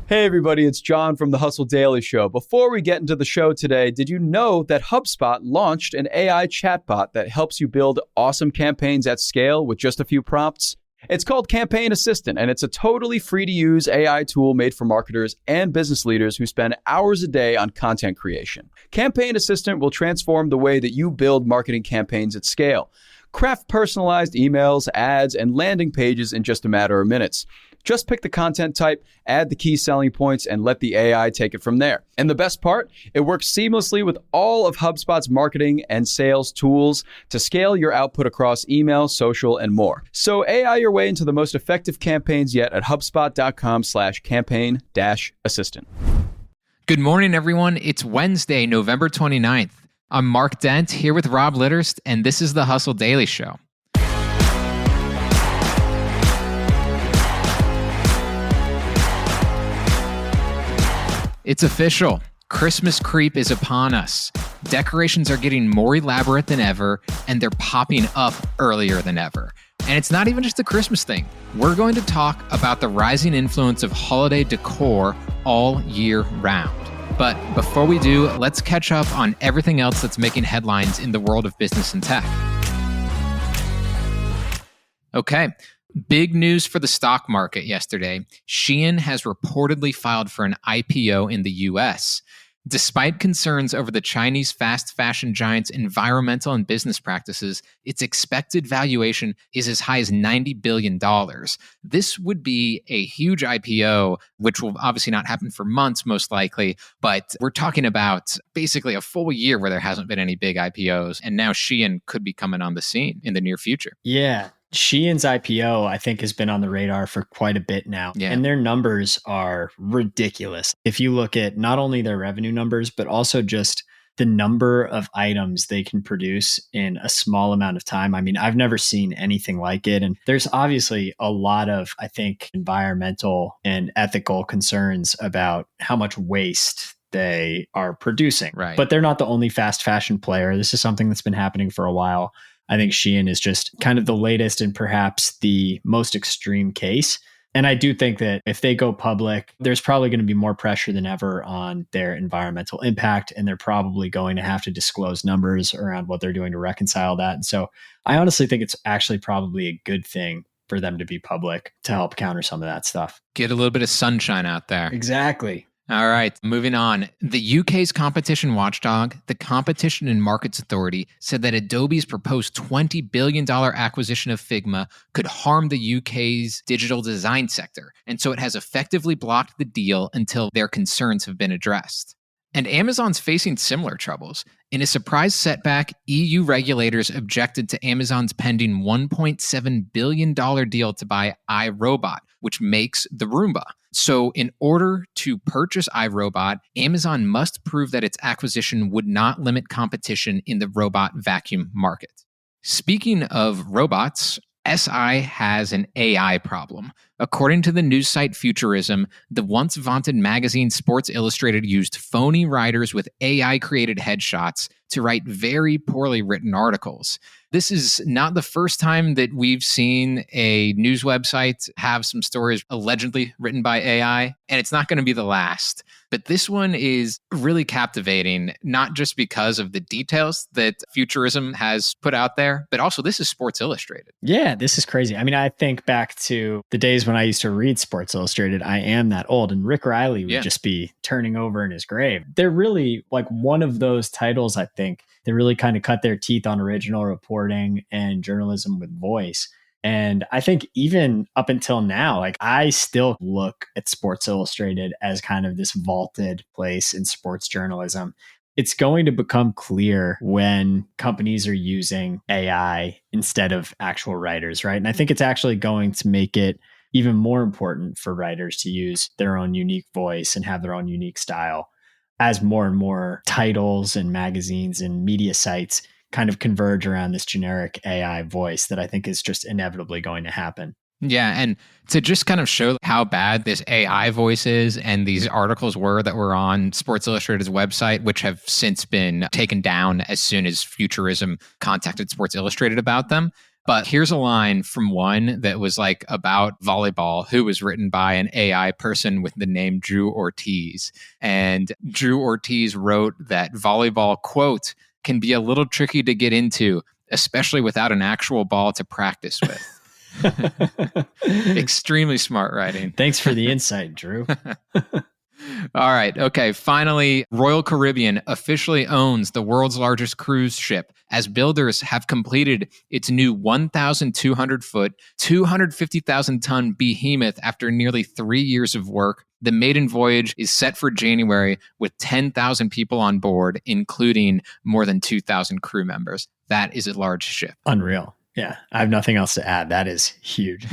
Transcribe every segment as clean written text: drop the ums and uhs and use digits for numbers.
Hey everybody, it's John from the Hustle Daily Show. Before we get into the show today, did you know that HubSpot launched an AI chatbot that helps you build awesome campaigns at scale with just a few prompts? It's called Campaign Assistant, and it's a totally free-to-use AI tool made for marketers and business leaders who spend hours a day on content creation. Campaign Assistant will transform the way that you build marketing campaigns at scale. Craft personalized emails, ads, and landing pages in just a matter of minutes. Just pick the content type, add the key selling points, and let the AI take it from there. And the best part, it works seamlessly with all of HubSpot's marketing and sales tools to scale your output across email, social, and more. So AI your way into the most effective campaigns yet at HubSpot.com/campaign-assistant. Good morning, everyone. It's Wednesday, November 29th. I'm Mark Dent here with Rob Litterst, and this is the Hustle Daily Show. It's official. Christmas creep is upon us. Decorations are getting more elaborate than ever, and they're popping up earlier than ever. And it's not even just a Christmas thing. We're going to talk about the rising influence of holiday decor all year round. But before we do, let's catch up on everything else that's making headlines in the world of business and tech. Okay. Big news for the stock market yesterday. Shein has reportedly filed for an IPO in the US. Despite concerns over the Chinese fast fashion giant's environmental and business practices, its expected valuation is as high as $90 billion. This would be a huge IPO, which will obviously not happen for months, most likely, but we're talking about basically a full year where there hasn't been any big IPOs, and now Shein could be coming on the scene in the near future. Yeah. Shein's IPO, I think, has been on the radar for quite a bit now. Yeah. And their numbers are ridiculous. If you look at not only their revenue numbers, but also just the number of items they can produce in a small amount of time. I mean, I've never seen anything like it. And there's obviously a lot of, I think, environmental and ethical concerns about how much waste they are producing. Right. But they're not the only fast fashion player. This is something that's been happening for a while. I think Shein is just kind of the latest and perhaps the most extreme case. And I do think that if they go public, there's probably going to be more pressure than ever on their environmental impact. And they're probably going to have to disclose numbers around what they're doing to reconcile that. And so I honestly think it's actually probably a good thing for them to be public to help counter some of that stuff. Get a little bit of sunshine out there. Exactly. All right, moving on. The UK's competition watchdog, the Competition and Markets Authority, said that Adobe's proposed $20 billion acquisition of Figma could harm the UK's digital design sector, and so it has effectively blocked the deal until their concerns have been addressed. And Amazon's facing similar troubles. In a surprise setback, EU regulators objected to Amazon's pending $1.7 billion deal to buy iRobot, which makes the Roomba. So in order to purchase iRobot, Amazon must prove that its acquisition would not limit competition in the robot vacuum market. Speaking of robots, SI has an AI problem. According to the news site Futurism, the once vaunted magazine Sports Illustrated used phony writers with AI-created headshots to write very poorly written articles. This is not the first time that we've seen a news website have some stories allegedly written by AI, and it's not going to be the last. But this one is really captivating, not just because of the details that Futurism has put out there, but also this is Sports Illustrated. Yeah, this is crazy. I mean, I think back to the days when I used to read Sports Illustrated. I am that old, and Rick Riley would just be turning over in his grave. They're really like one of those titles, I think, that really kind of cut their teeth on original reporting and journalism with voice. And I think even up until now, like I still look at Sports Illustrated as kind of this vaulted place in sports journalism. It's going to become clear when companies are using AI instead of actual writers, right? And I think it's actually going to make it even more important for writers to use their own unique voice and have their own unique style as more and more titles and magazines and media sites kind of converge around this generic AI voice that I think is just inevitably going to happen. Yeah, and to just kind of show how bad this AI voice is, and these articles were that were on Sports Illustrated's website, which have since been taken down as soon as Futurism contacted Sports Illustrated about them. But here's a line from one that was like about volleyball, who was written by an AI person with the name Drew Ortiz. And Drew Ortiz wrote that volleyball, quote, can be a little tricky to get into, especially without an actual ball to practice with. Extremely smart writing. Thanks for the insight, Drew. All right. Okay. Finally, Royal Caribbean officially owns the world's largest cruise ship as builders have completed its new 1,200 foot, 250,000 ton behemoth after nearly 3 years of work. The maiden voyage is set for January with 10,000 people on board, including more than 2,000 crew members. That is a large ship. Unreal. Yeah. I have nothing else to add. That is huge.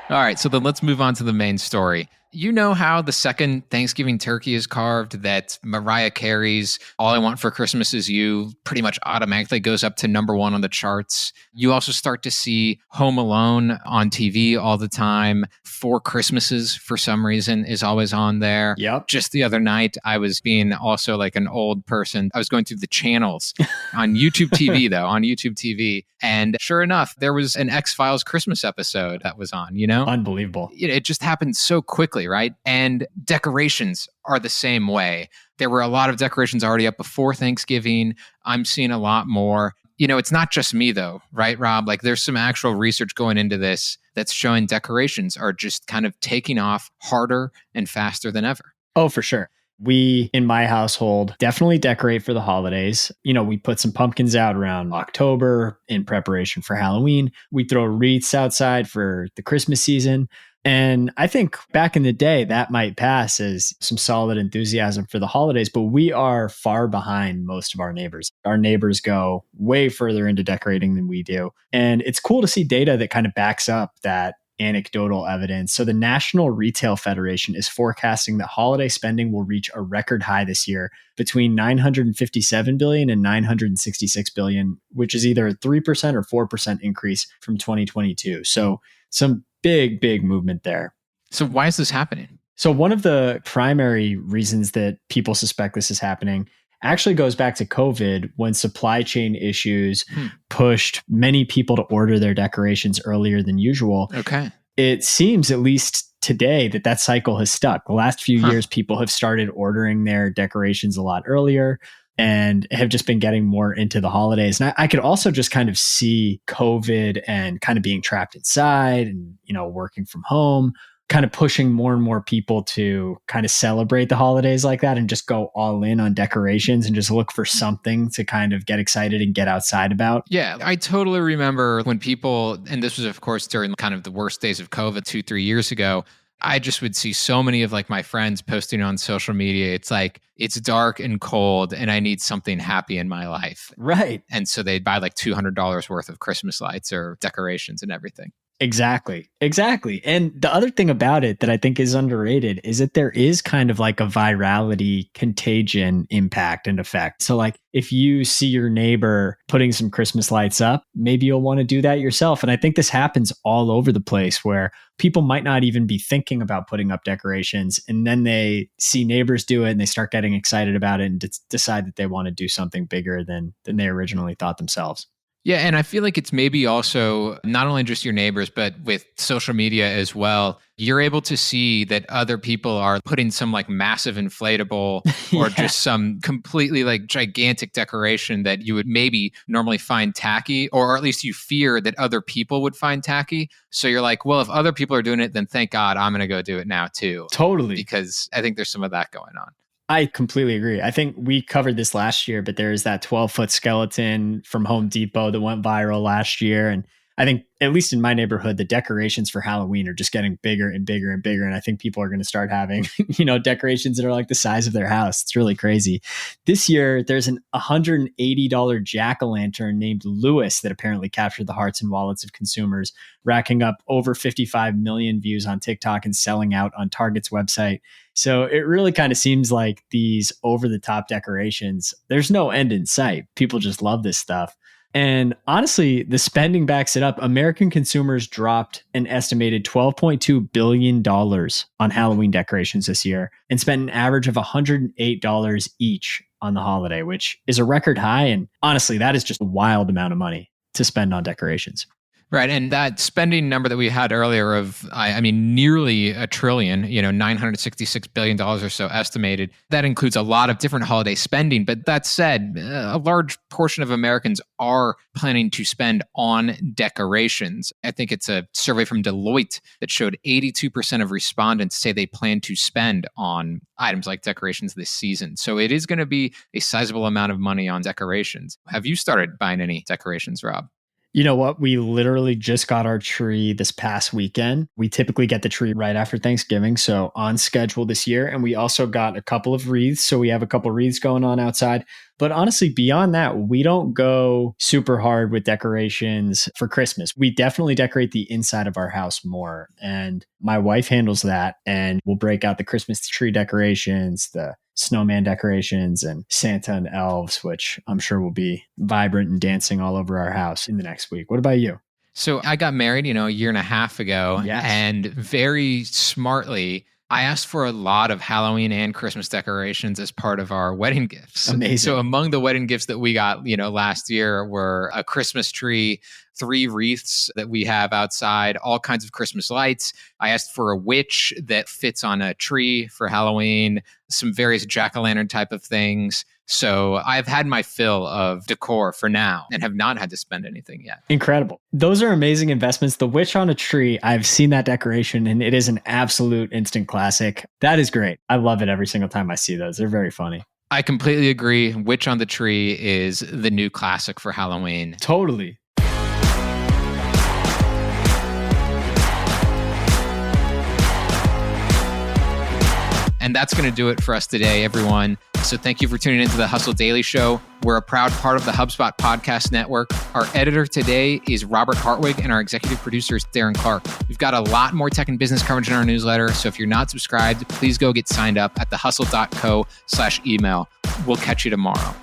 All right, so then let's move on to the main story. You know how the second Thanksgiving turkey is carved, that Mariah Carey's All I Want for Christmas Is You pretty much automatically goes up to number one on the charts. You also start to see Home Alone on TV all the time. Four Christmases, for some reason, is always on there. Yep. Just the other night, I was being also like an old person. I was going through the channels on YouTube TV, though, on YouTube TV. And sure enough, there was an X-Files Christmas episode that was on, you know? Unbelievable. It just happened so quickly, right? And decorations are the same way. There were a lot of decorations already up before Thanksgiving. I'm seeing a lot more. You know, it's not just me though, right, Rob? Like there's some actual research going into this that's showing decorations are just kind of taking off harder and faster than ever. Oh, for sure. We, in my household, definitely decorate for the holidays. You know, we put some pumpkins out around October in preparation for Halloween. We throw wreaths outside for the Christmas season. And I think back in the day, that might pass as some solid enthusiasm for the holidays, but we are far behind most of our neighbors. Our neighbors go way further into decorating than we do. And it's cool to see data that kind of backs up that anecdotal evidence. So the National Retail Federation is forecasting that holiday spending will reach a record high this year, between $957 billion and $966 billion, which is either a 3% or 4% increase from 2022. So some big movement there. So why is this happening? So one of the primary reasons that people suspect this is happening actually goes back to COVID, when supply chain issues pushed many people to order their decorations earlier than usual. Okay. It seems, at least today, that cycle has stuck. The last few years, people have started ordering their decorations a lot earlier and have just been getting more into the holidays. And I could also just kind of see COVID and kind of being trapped inside and, you know, working from home, kind of pushing more and more people to kind of celebrate the holidays like that and just go all in on decorations and just look for something to kind of get excited and get outside about. Yeah, I totally remember when people, and this was of course during kind of the worst days of COVID 2-3 years ago, I just would see so many of like my friends posting on social media. It's like, it's dark and cold and I need something happy in my life. Right. And so they'd buy like $200 worth of Christmas lights or decorations and everything. Exactly. And the other thing about it that I think is underrated is that there is kind of like a virality contagion impact and effect. So like if you see your neighbor putting some Christmas lights up, maybe you'll want to do that yourself. And I think this happens all over the place where people might not even be thinking about putting up decorations. And then they see neighbors do it and they start getting excited about it and decide that they want to do something bigger than they originally thought themselves. Yeah, and I feel like it's maybe also not only just your neighbors, but with social media as well. You're able to see that other people are putting some like massive inflatable or just some completely like gigantic decoration that you would maybe normally find tacky, or at least you fear that other people would find tacky. So you're like, well, if other people are doing it, then thank God I'm going to go do it now too. Totally. Because I think there's some of that going on. I completely agree. I think we covered this last year, but there's that 12-foot skeleton from Home Depot that went viral last year. And I think, at least in my neighborhood, the decorations for Halloween are just getting bigger and bigger and bigger. And I think people are going to start having, you know, decorations that are like the size of their house. It's really crazy. This year, there's an $180 jack-o'-lantern named Lewis that apparently captured the hearts and wallets of consumers, racking up over 55 million views on TikTok and selling out on Target's website. So it really kind of seems like these over-the-top decorations, there's no end in sight. People just love this stuff. And honestly, the spending backs it up. American consumers dropped an estimated $12.2 billion on Halloween decorations this year and spent an average of $108 each on the holiday, which is a record high. And honestly, that is just a wild amount of money to spend on decorations. Right. And that spending number that we had earlier of, I mean, nearly $1 trillion, $966 billion or so estimated, that includes a lot of different holiday spending. But that said, a large portion of Americans are planning to spend on decorations. I think it's a survey from Deloitte that showed 82% of respondents say they plan to spend on items like decorations this season. So it is going to be a sizable amount of money on decorations. Have you started buying any decorations, Rob? You know what? We literally just got our tree this past weekend. We typically get the tree right after Thanksgiving, so on schedule this year. And we also got a couple of wreaths. So we have a couple of wreaths going on outside. But honestly, beyond that, we don't go super hard with decorations for Christmas. We definitely decorate the inside of our house more. And my wife handles that. And we'll break out the Christmas tree decorations, the snowman decorations, and Santa and elves, which I'm sure will be vibrant and dancing all over our house in the next week. What about you? So I got married, a year and a half ago. Yes. And very smartly, I asked for a lot of Halloween and Christmas decorations as part of our wedding gifts. Amazing. So among the wedding gifts that we got, last year were a Christmas tree, 3 wreaths that we have outside, all kinds of Christmas lights. I asked for a witch that fits on a tree for Halloween, some various jack-o'-lantern type of things. So I've had my fill of decor for now and have not had to spend anything yet. Incredible. Those are amazing investments. The witch on a tree, I've seen that decoration and it is an absolute instant classic. That is great. I love it every single time I see those. They're very funny. I completely agree. Witch on the tree is the new classic for Halloween. Totally. And that's going to do it for us today, everyone. So thank you for tuning into the Hustle Daily Show. We're a proud part of the HubSpot Podcast Network. Our editor today is Robert Hartwig, and our executive producer is Darren Clarke. We've got a lot more tech and business coverage in our newsletter. So if you're not subscribed, please go get signed up at thehustle.co/email. We'll catch you tomorrow.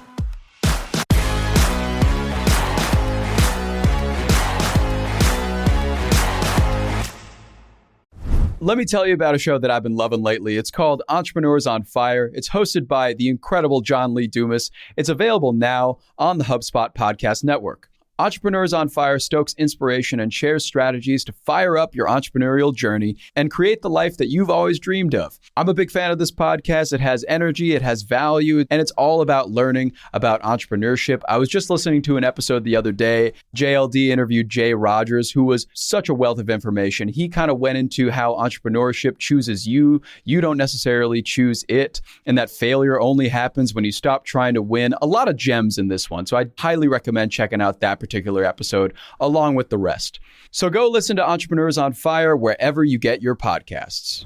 Let me tell you about a show that I've been loving lately. It's called Entrepreneurs on Fire. It's hosted by the incredible John Lee Dumas. It's available now on the HubSpot Podcast Network. Entrepreneurs on Fire stokes inspiration and shares strategies to fire up your entrepreneurial journey and create the life that you've always dreamed of. I'm a big fan of this podcast. It has energy, it has value, and it's all about learning about entrepreneurship. I was just listening to an episode the other day. JLD interviewed Jay Rogers, who was such a wealth of information. He kind of went into how entrepreneurship chooses you. You don't necessarily choose it, and that failure only happens when you stop trying to win. A lot of gems in this one. So I'd highly recommend checking out that particular episode along with the rest. So go listen to Entrepreneurs on Fire wherever you get your podcasts.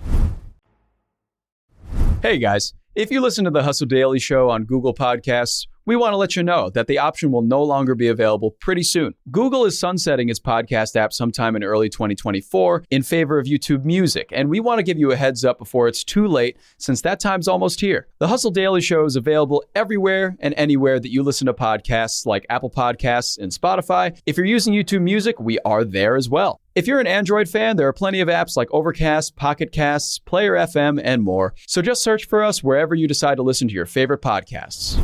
Hey guys, if you listen to the Hustle Daily Show on Google Podcasts, we want to let you know that the option will no longer be available pretty soon. Google is sunsetting its podcast app sometime in early 2024 in favor of YouTube Music, and we want to give you a heads up before it's too late, since that time's almost here. The Hustle Daily Show is available everywhere and anywhere that you listen to podcasts, like Apple Podcasts and Spotify. If you're using YouTube Music, we are there as well. If you're an Android fan, there are plenty of apps like Overcast, Pocket Casts, Player FM, and more. So just search for us wherever you decide to listen to your favorite podcasts.